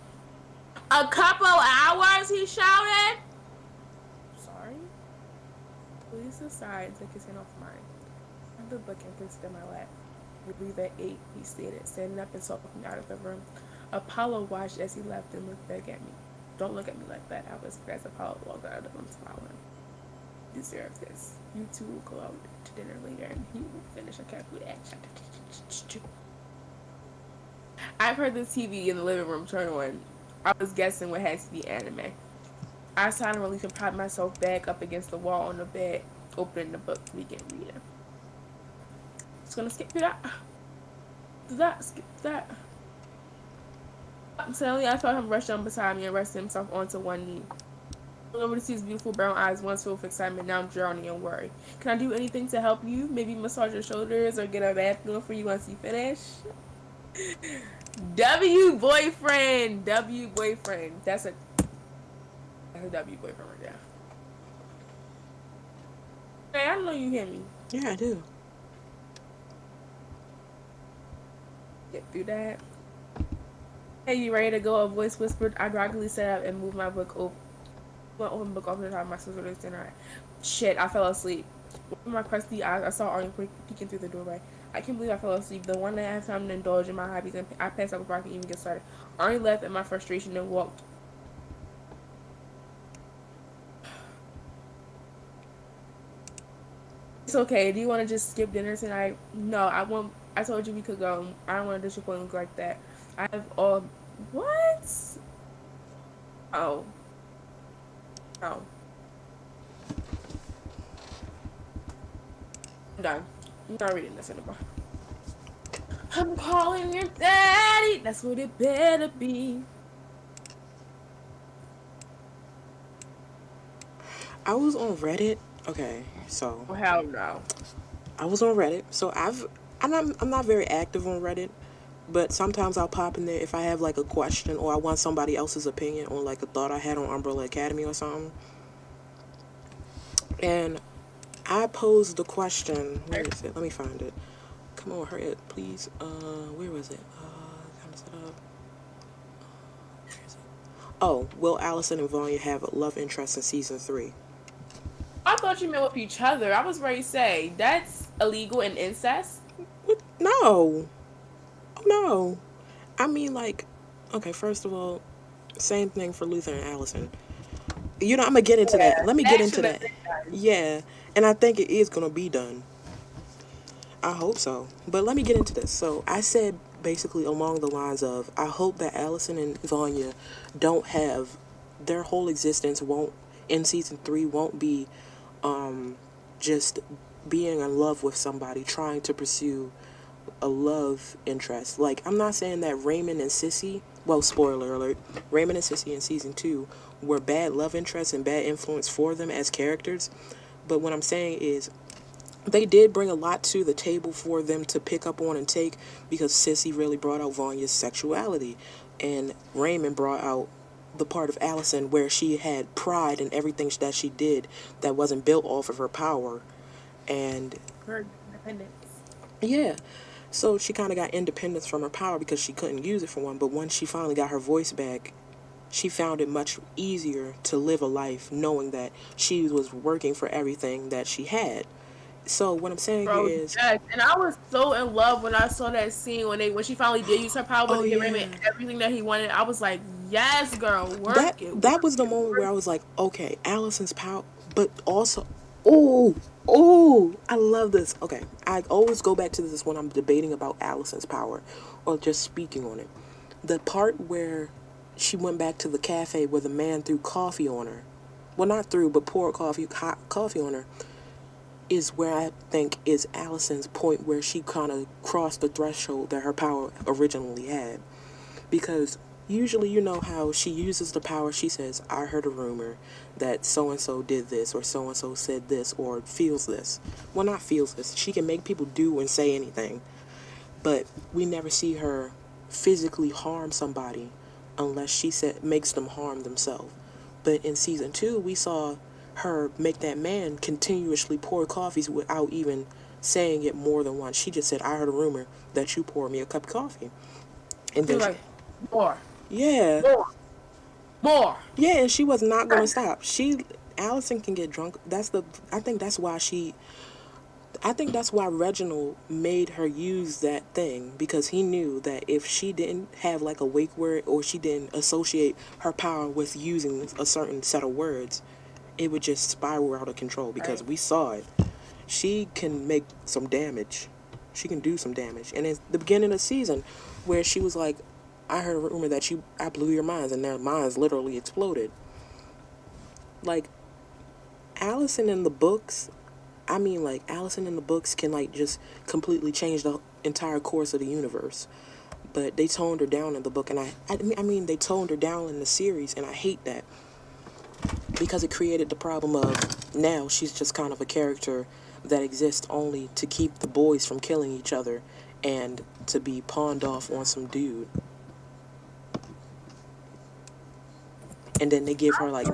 A couple hours, he shouted. Sorry? Please aside and took his hand off mine. I had the book and placed it in my lap. We leave at 8, he stated, standing up and stalking out of the room. Apollo watched as he left and looked back at me. Don't look at me like that, I whispered as Apollo walked out of the room smiling. You deserve this. You two will go out to dinner later and he will finish a cat food action. I've heard the TV in the living room turn on. I was guessing what had to be anime. I sighed in relief and propped myself back up against the wall on the bed, opening the book to begin reading. Just gonna skip through that. Skip that. Suddenly, I felt him rush down beside me and rest himself onto one knee. I looked over to see his beautiful brown eyes, once filled with excitement, now drowning in worry. Can I do anything to help you? Maybe massage your shoulders or get a bath going for you once you finish? W boyfriend. That's a W boyfriend right there. Hey, I know you hear me. Yeah, I do. Get through that. Hey, you ready to go? A voice whispered. I groggily sat up and moved my book over. Went open book off the top of my sister's dinner. Shit, I fell asleep. With my crusty eyes, I saw Arnie peeking through the doorway. I can't believe I fell asleep. The one that I have time to indulge in my hobbies, and I passed out before I could even get started. Arnie left in my frustration and walked. It's okay. Do you want to just skip dinner tonight? No, I won't. I told you we could go. I don't want to disappoint you like that. I have all. What? Oh. Oh. I'm done. I'm not reading this anymore. I'm calling your daddy. That's what it better be. I was on Reddit. Okay, so. Oh, hell no. I was on Reddit. So I'm not very active on Reddit, but sometimes I'll pop in there if I have like a question or I want somebody else's opinion on like a thought I had on Umbrella Academy or something. And I posed the question. Where is it? Let me find it. Come on, hurry it, please. Where was it? Kind of set up. Where is it? Oh, will Allison and Vanya have a love interest in season 3? I thought you meant with each other. I was ready to say that's illegal and incest. What? No. Oh, no. I mean, like, okay, first of all, same thing for Luther and Allison. You know, I'm going to get into that. Let me get into that. Yeah, and I think it is going to be done. I hope so. But let me get into this. So I said basically along the lines of, I hope that Allison and Vanya don't have, their whole existence won't, in season 3, won't be just being in love with somebody, trying to pursue a love interest. Like, I'm not saying that Raymond and Sissy, well, spoiler alert, Raymond and Sissy in season 2 were bad love interests and bad influence for them as characters. But what I'm saying is, they did bring a lot to the table for them to pick up on and take, because Sissy really brought out Vanya's sexuality, and Raymond brought out the part of Allison where she had pride in everything that she did that wasn't built off of her power. And Her independence. yeah, so she kind of got independence from her power because she couldn't use it for one. But once she finally got her voice back, she found it much easier to live a life knowing that she was working for everything that she had. So what I'm saying here Bro, is, yes. And I was so in love when I saw that scene when she finally did use her power oh to give yeah, Raymond everything that he wanted. I was like, yes, girl, that work it, that work was the it, moment work where I it. was like, okay, Allison's power, but also, oh, oh, I love this. Okay, I always go back to this when I'm debating about Allison's power, or just speaking on it. The part where she went back to the cafe where the man threw coffee on her, well, not threw, but poured hot coffee on her, is where I think is Allison's point where she kind of crossed the threshold that her power originally had. Because usually, you know how she uses the power, she says, I heard a rumor that so and so did this, or so and so said this, or feels this. Well, not feels this. She can make people do and say anything, but we never see her physically harm somebody unless she said makes them harm themselves. But in season 2, we saw her make that man continuously pour coffees without even saying it more than once. She just said, I heard a rumor that you poured me a cup of coffee. And She then was like, more, yeah, more, more. yeah, and she was not gonna stop. Allison can get drunk. I think that's why Reginald made her use that thing, because he knew that if she didn't have like a wake word, or she didn't associate her power with using a certain set of words, it would just spiral out of control, because Right. we saw it. She can make some damage. She can do some damage. And it's the beginning of the season where she was like, I heard a rumor that I blew your minds, and their minds literally exploded. Like, Allison in the books, Allison in the books can, like, just completely change the entire course of the universe. But they toned her down in the book, and they toned her down in the series, and I hate that. Because it created the problem of now she's just kind of a character that exists only to keep the boys from killing each other and to be pawned off on some dude. And then they give her like,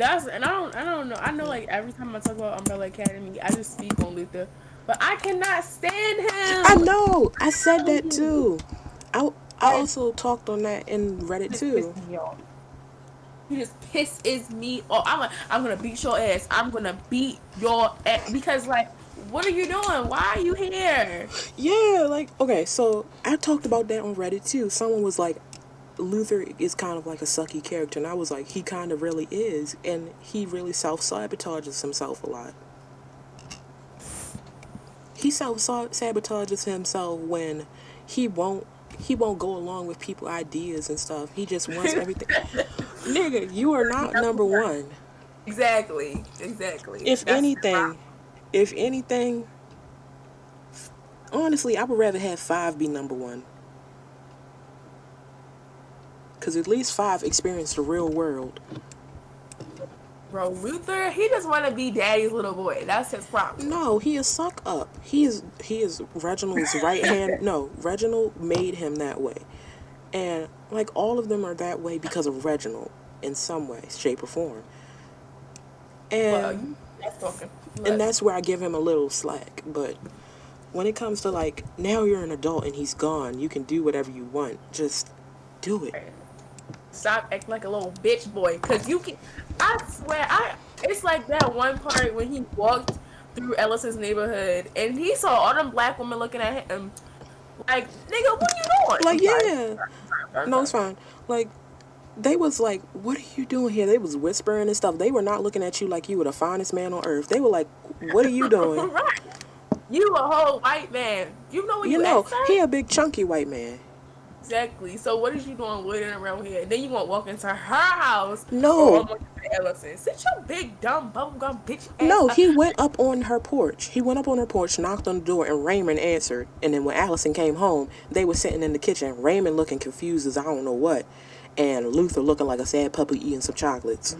I don't know. I know, like, every time I talk about Umbrella Academy, I just speak on Luther, but I cannot stand I him. know, I said that He too. I also talked on that in Reddit just too. pisses me off. He just pisses me off. I'm gonna beat your ass. I'm gonna beat your ass because, like, what are you doing? Why are you here? Yeah, like, okay, so I talked about that on Reddit too. Someone was like, Luther is kind of like a sucky character, and I was like, he kind of really is, and he really self-sabotages himself a lot. He self-sabotages himself when he won't go along with people's ideas and stuff. He just wants everything. Nigga, you are not number one. Exactly. If anything, honestly, I would rather have 5 be number one. Because at least 5 experienced the real world. Bro, Luther, he just want to be daddy's little boy. That's his problem. No, he is suck up. He is Reginald's right hand. No, Reginald made him that way. And, like, all of them are that way because of Reginald in some way, shape, or form. And, That's talking. and that's where I give him a little slack. But when it comes to, like, now you're an adult and he's gone, you can do whatever you want. Just do it. Stop acting like a little bitch boy, cause you can. I swear, it's like that one part when he walked through Ellis's neighborhood and he saw all them black women looking at him, like, nigga, what you doing? Like, I'm sorry. yeah. No, it's fine. Like, they was like, what are you doing here? They was whispering and stuff. They were not looking at you like you were the finest man on earth. They were like, what are you doing? Right. You a whole white man. You know what You know, at, he a big chunky white man. Exactly. So what is you doing waiting around here? Then you gonna walk into her house? No. Or I'm walking to Ellison. Sit your big dumb bubblegum bitch ass. No, up. he went up on her porch. He went up on her porch, knocked on the door, and Raymond answered. And then when Allison came home, they were sitting in the kitchen. Raymond looking confused as I don't know what, and Luther looking like a sad puppy eating some chocolates.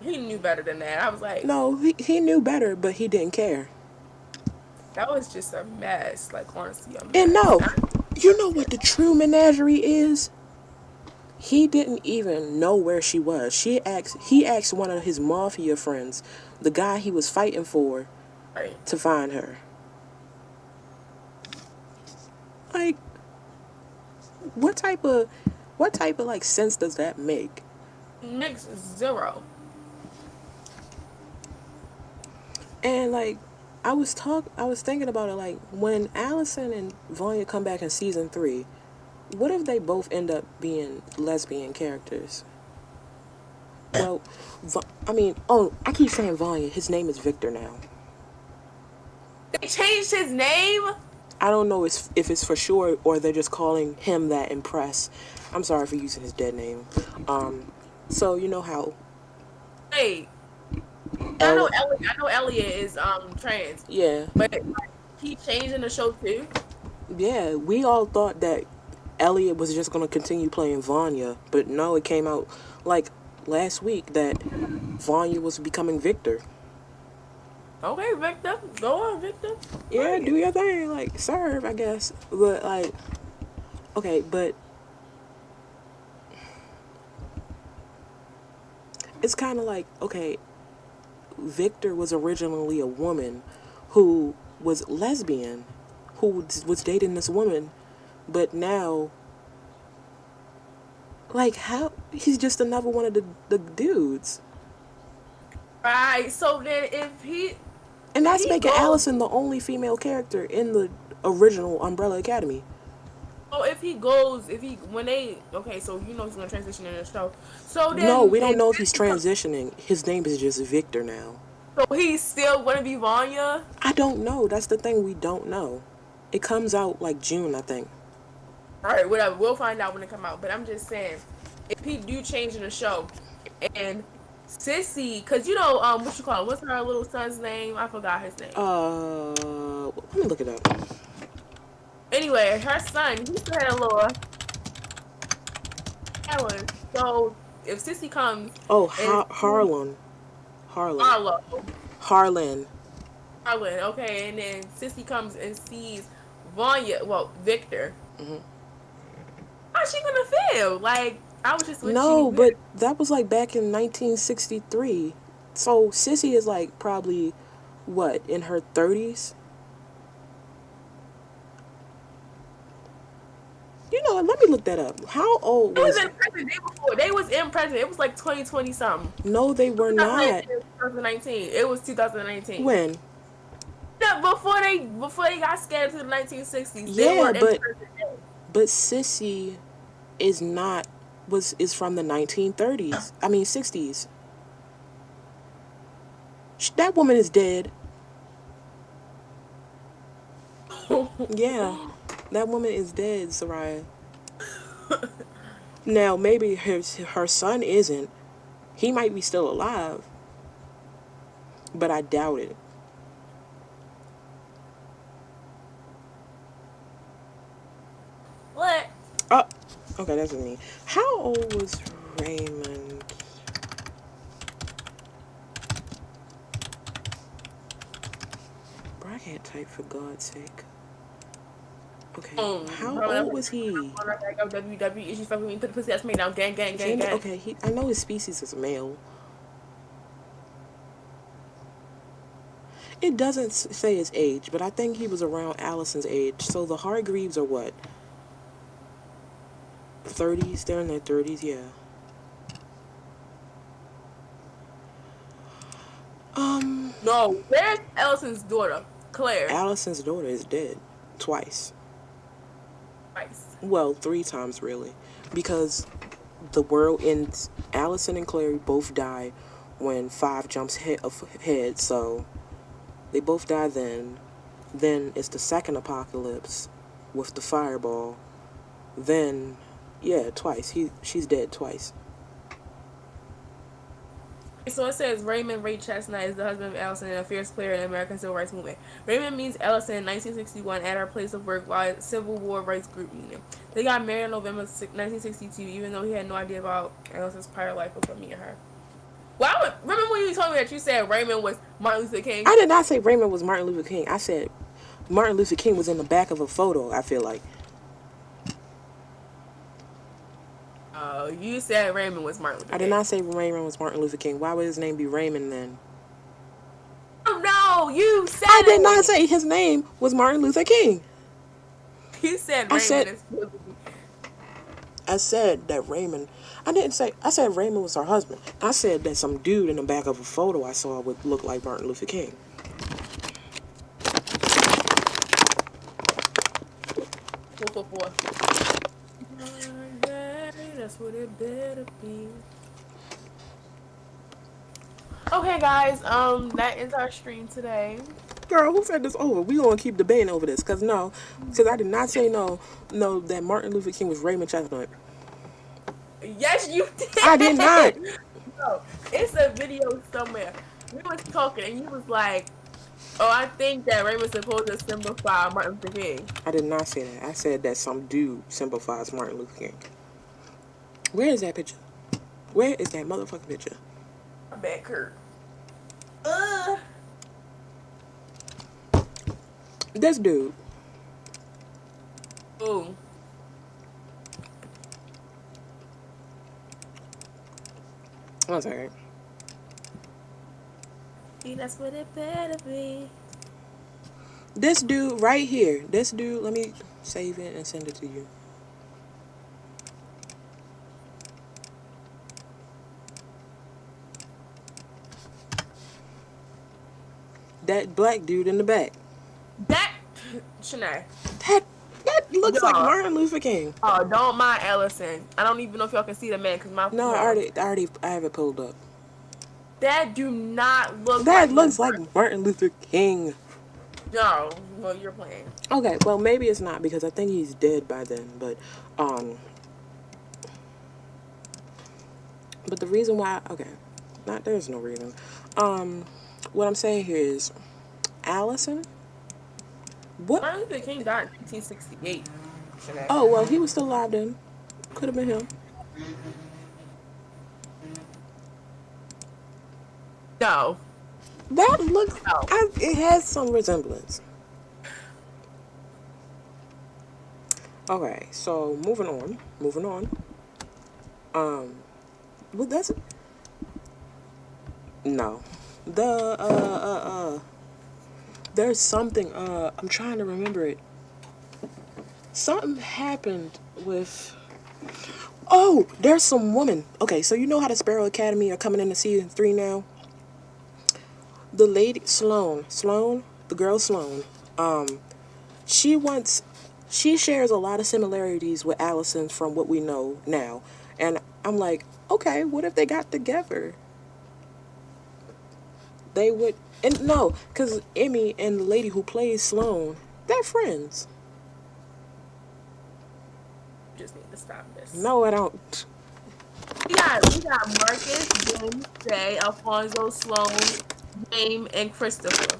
He knew better than that. I was like, No, he knew better, but he didn't care. that was just a mess. Like, honestly, a mess. And no, you know what the true menagerie is? He didn't even know where she was. He asked one of his mafia friends, the guy he was fighting for, Right. to find her. Like, what type of like sense does that make? Makes zero. And like, I was thinking about it, like, when Allison and Vanya come back in season 3, what if they both end up being lesbian characters? Well, I keep saying Vanya. His name is Victor now. They changed his name? I don't know if it's for sure or they're just calling him that in press. I'm sorry for using his dead name. So you know how... Wait. I know Elliot is trans. Yeah. But he changed in the show too? Yeah, we all thought that Elliot was just going to continue playing Vanya, but no, it came out like last week that Vanya was becoming Victor. Okay, Victor. Go on, Victor. Yeah, do your thing. Like, serve, I guess. But, like, okay, but it's kind of like, okay, Victor was originally a woman who was lesbian, who was dating this woman, but now, like, how? He's just another one of the dudes. Right, so then if he... And that's making Allison the only female character in the original Umbrella Academy. Oh, okay, so you know he's gonna transition in the show. So then... No, we don't know if he's transitioning. His name is just Victor now. So he's still gonna be Vanya? I don't know. That's the thing, we don't know. It comes out like June, I think. Alright, whatever. We'll find out when it come out. But I'm just saying, if he do change in the show, and Sissy, cause you know, what you call it? What's her little son's name? I forgot his name. Let me look it up. Anyway, her son, he still had a little Ellen. So if Sissy comes, Harlan. Okay, and then Sissy comes and sees Victor. Mm-hmm. How's she gonna feel? Like, I was just but that was like back in 1963. So Sissy is like probably what, in her 30s? You know what? Let me look that up. How old was... They was in prison. It was like 2020 something. No, they were not. 2019. It was 2019. When? No, before they got scared to the 1960s. Yeah, but Sissy is from the 1930s. I mean 60s. That woman is dead. Yeah. That woman is dead, Soraya. Now, maybe her son isn't. He might be still alive. But I doubt it. What? Oh, okay, that's me. How old was Raymond? Bro, I can't type for God's sake. Okay, how old was he? WWE, she fucking me, put the pussy ass me down, gang. Okay, I know his species is male. It doesn't say his age, but I think he was around Allison's age. So the Hargreaves are what? 30s? They're in their 30s, yeah. No, where's Allison's daughter? Claire. Allison's daughter is dead. Twice. Well, 3 times, really. Because the world ends... Allison and Claire both die when 5 jumps ahead, so... They both die then. Then it's the second apocalypse with the fireball. Then, yeah, twice. She's dead twice. So it says Raymond Ray Chestnut is the husband of Allison and a fierce player in the American Civil Rights Movement. Raymond meets Allison in 1961 at her place of work while at Civil War Rights Group meeting. They got married in November 1962, even though he had no idea about Allison's prior life before meeting her. Well, remember when you told me that you said Raymond was Martin Luther King? I did not say Raymond was Martin Luther King. I said Martin Luther King was in the back of a photo, I feel like. No, you said Raymond was Martin Luther I King. did not say Raymond was Martin Luther King. Why would his name be Raymond then? Oh no, you said I did it. not say his name was Martin Luther King. You said I Raymond said- is supposed to be. I said that Raymond. I said Raymond was her husband. I said that some dude in the back of a photo I saw would look like Martin Luther King. 444. That's what it better be. Okay, guys. That is our stream today. Girl, who said this over? We gonna keep debating over this, cause I did not say no, that Martin Luther King was Raymond Chestnut. Yes, you did. I did not. No, it's a video somewhere. We was talking, and you was like, "Oh, I think that Raymond's supposed to symbolize Martin Luther King." I did not say that. I said that some dude symbolize Martin Luther King. Where is that picture? Where is that motherfucking picture? My back hurt. This dude. Ooh. One second. See, that's what it better be. This dude right here. This dude. Let me save it and send it to you. That black dude in the back. That, Shanae. That looks like Y'all. Martin Luther King. Oh, don't mind Ellison. I don't even know if y'all can see the man because my No, I have it pulled up. That do not look. That looks like Martin Luther King. No, well, you're playing. Okay, well maybe it's not because I think he's dead by then. But the reason why, there's no reason. What I'm saying here is, Allison. What? Martin Luther King died in 1968. Shanae. Oh well, he was still alive then. Could have been him. No. That looks. No. It has some resemblance. Okay, so moving on. Well, that's no. There's something. I'm trying to remember it. Something happened with. Oh, there's some woman. Okay, so you know how the Sparrow Academy are coming into season 3 now. The lady Sloane, the girl Sloane, she shares a lot of similarities with Allison from what we know now. And I'm like, okay, what if they got together? They would, and no, because Emmy and the lady who plays Sloane, they're friends. Just need to stop this. No, I don't. We got Marcus, James, Jay, Alfonso, Sloan, James, and Christopher.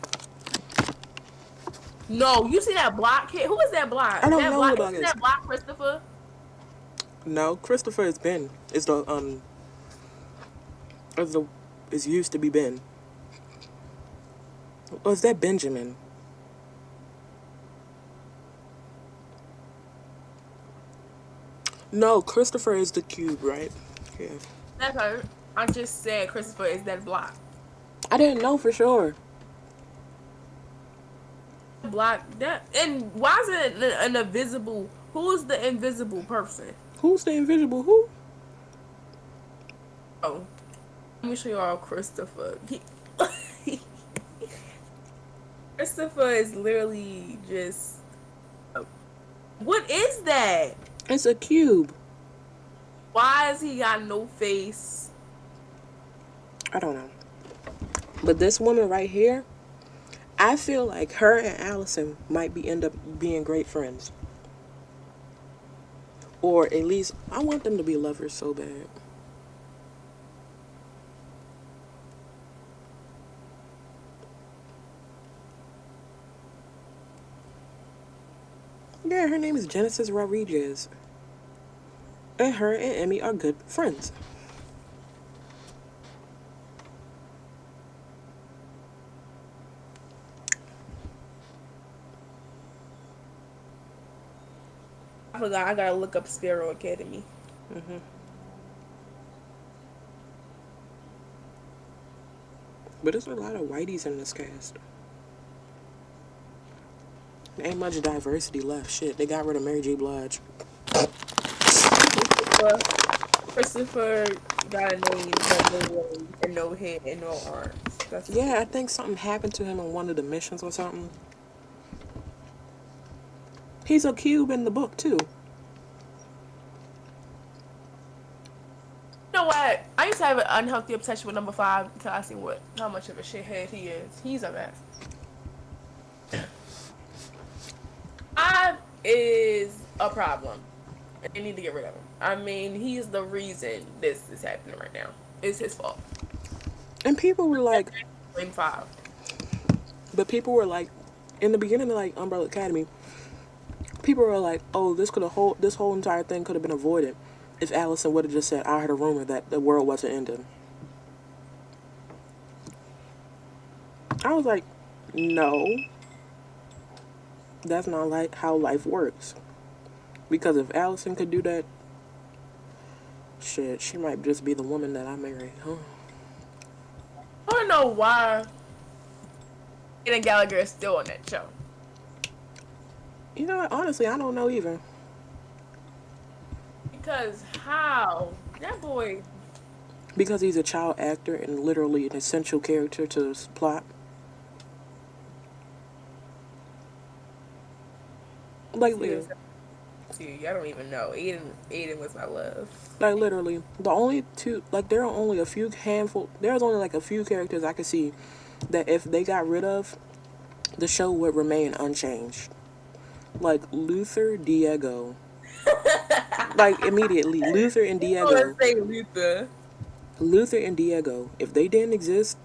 No, you see that block kid? Who is that block? I don't that know block, who that is. that block Christopher? No, Christopher is Ben. Is used to be Ben. Or is that Benjamin? No, Christopher is the cube, right? Yeah. That's her. I just said Christopher is that block. I didn't know for sure. Block that. And why is it an invisible? Who's the invisible person? Who's the invisible who? Oh, let me show you all Christopher. Christopher is literally just. What is that? It's a cube. Why has he got no face? I don't know. But this woman right here, I feel like her and Allison might end up being great friends. Or at least, I want them to be lovers so bad. Yeah, her name is Genesis Rodriguez. And her and Emmy are good friends. I forgot. I gotta look up Sparrow Academy. But there's a lot of whiteys in this cast. There ain't much diversity left. Shit, they got rid of Mary J. Blige. Christopher got a name, but no legs and no head and no arms. That's Yeah, I think something happened to him on one of the missions or something. He's a cube in the book, too. You know what? I used to have an unhealthy obsession with number 5 until I seen how much of a shithead he is. He's a mess. 5 is a problem. And they need to get rid of him. I mean, he's the reason this is happening right now. It's his fault. And people were like... Blame 5. But people were like... In the beginning of, like, Umbrella Academy, people were like, oh, this whole entire thing could have been avoided if Allison would have just said, I heard a rumor that the world wasn't ending. I was like, no. That's not like how life works. Because if Allison could do that, shit, she might just be the woman that I marry. Huh? I don't know why Aiden Gallagher is still on that show. You know what? Honestly, I don't know either. Because how? That boy... Because he's a child actor and literally an essential character to this plot. Like, literally. See, I don't even know. Aiden was my love. Like, literally. The only two... Like, there are only a few handful... There's only, like, a few characters I could see that if they got rid of, the show would remain unchanged. Like, Luther, Diego... Like, immediately, Luther and Diego. Let's say Luther. Luther and Diego, if they didn't exist,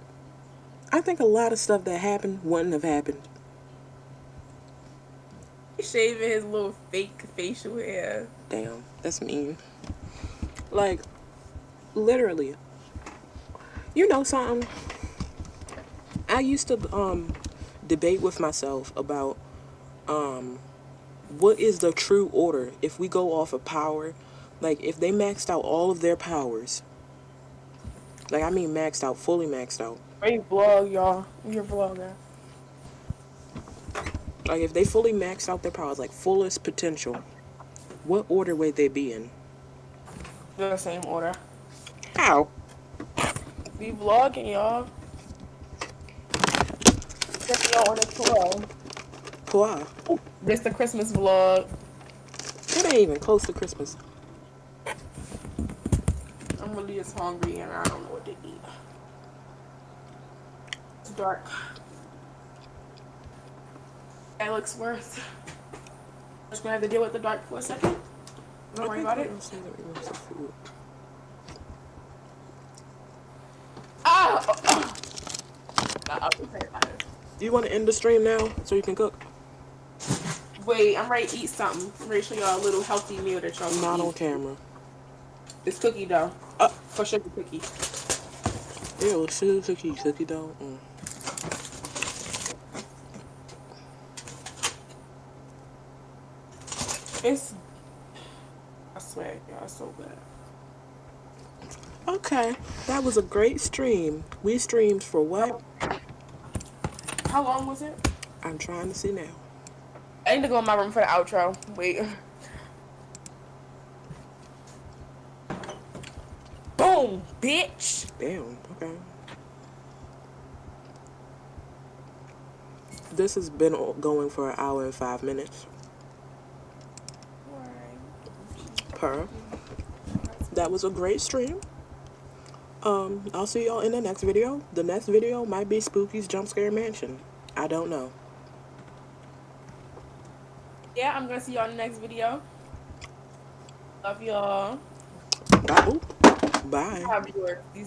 I think a lot of stuff that happened wouldn't have happened. He's shaving his little fake facial hair. Damn, that's mean. Like, literally. You know something? I used to debate with myself about what is the true order if we go off of power. Like, if they maxed out all of their powers, like, I mean maxed out, fully maxed out. Great vlog, y'all. You're a vlogger. Like, if they fully maxed out their powers, like, fullest potential, what order would they be in? The same order. How? We vlogging, y'all. Just y'all on the tour. Why? This the Christmas vlog. It ain't even close to Christmas. I'm really just hungry and I don't know what to eat. It's dark. That looks worse. I'm just gonna have to deal with the dark for a second. Don't worry about it. Ah! I'll be right back. Do you want to end the stream now so you can cook? Wait, I'm ready to eat something. I'm ready to show y'all a little healthy meal that y'all can Not eat. on camera. It's cookie dough. For sugar cookie. Ew, sugar cookie dough. It's... I swear, y'all, it's so bad. Okay, that was a great stream. We streamed for what? How long was it? I'm trying to see now. I need to go in my room for the outro. Wait. Boom, bitch. Damn, okay. This has been going for 1 hour and 5 minutes. Per. That was a great stream. I'll see y'all in the next video. The next video might be Spooky's Jump Scare Mansion. I don't know. Yeah, I'm gonna see y'all in the next video. Love y'all. Bye. Bye. Have yours.